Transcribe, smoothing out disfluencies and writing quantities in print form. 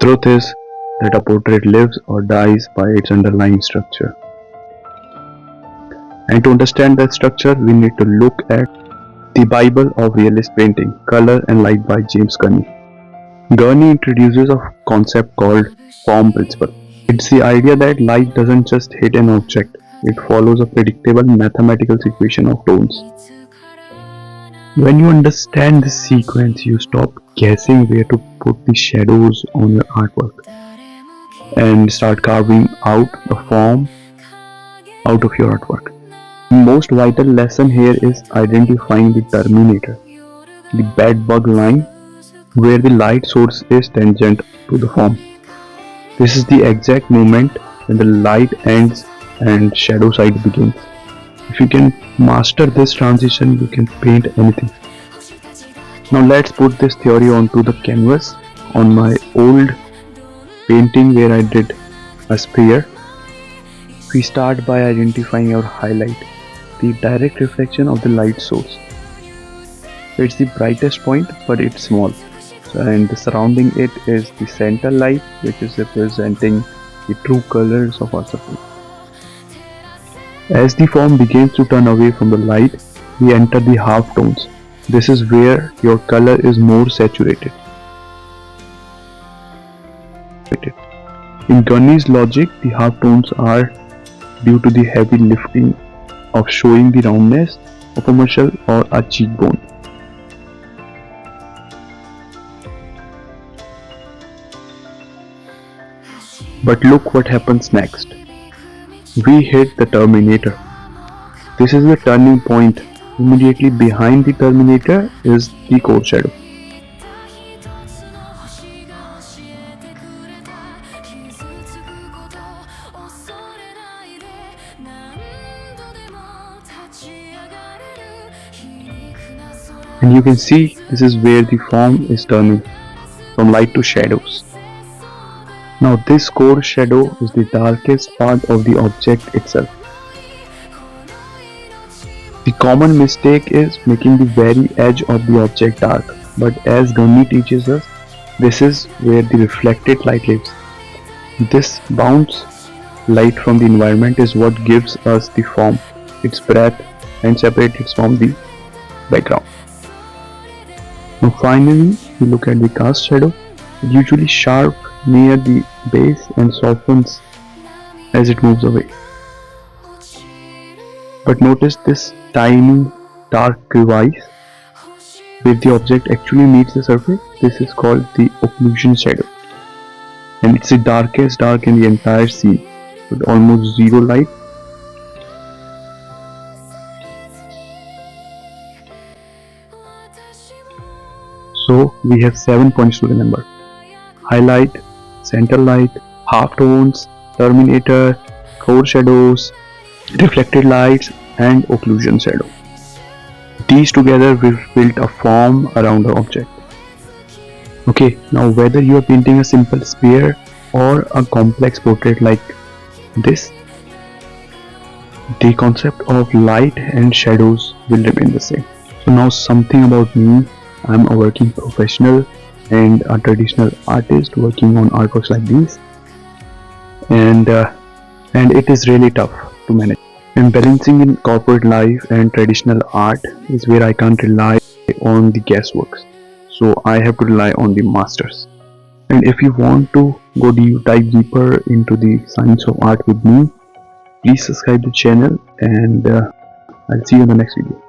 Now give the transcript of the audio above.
truth is that a portrait lives or dies by its underlying structure. And to understand that structure, we need to look at the Bible of realist painting, Color and Light by James Gurney. Gurney introduces a concept called form principle. It's the idea that light doesn't just hit an object, it follows a predictable mathematical equation of tones. When you understand this sequence, you stop guessing where to put the shadows on your artwork and start carving out the form out of your artwork. The most vital lesson here is identifying the Terminator, the bed bug line where the light source is tangent to the form. This is the exact moment when the light ends and shadow side begins. If you can master this transition, you can paint anything. Now let's put this theory onto the canvas. On my old painting where I did a spear, we start by identifying our highlight, the direct reflection of the light source. It's the brightest point, but it's small, and surrounding it is the center light, which is representing the true colors of our subject. As the form begins to turn away from the light, we enter the half tones. This is where your color is more saturated. In Gurney's logic, the half tones are due to the heavy lifting of showing the roundness of a muscle or a cheekbone. But look what happens next. We hit the Terminator. This is the turning point. Immediately behind the Terminator is the core shadow. And you can see this is where the form is turning from light to shadows. Now this core shadow is the darkest part of the object itself. The common mistake is making the very edge of the object dark, but as Gurney teaches us, this is where the reflected light lives. This bounce light from the environment is what gives us the form, its breadth, and separates it from the background. Now finally, we look at the cast shadow. It's usually sharp near the base and softens as it moves away. But notice this tiny dark crevice where the object actually meets the surface. This is called the occlusion shadow, and it's the darkest dark in the entire scene with almost zero light. So we have 7 points to remember: highlight, center light, half tones, Terminator, core shadows, reflected lights, and occlusion shadow. These together we've built a form around the object. Okay, now whether you are painting a simple sphere or a complex portrait like this, the concept of light and shadows will remain the same. So now something about me. I'm a working professional and a traditional artist working on artworks like these, and it is really tough to manage. And balancing in corporate life and traditional art is where I can't rely on the guessworks, so I have to rely on the masters. And if you want to dive deeper into the science of art with me, please subscribe the channel, and I'll see you in the next video.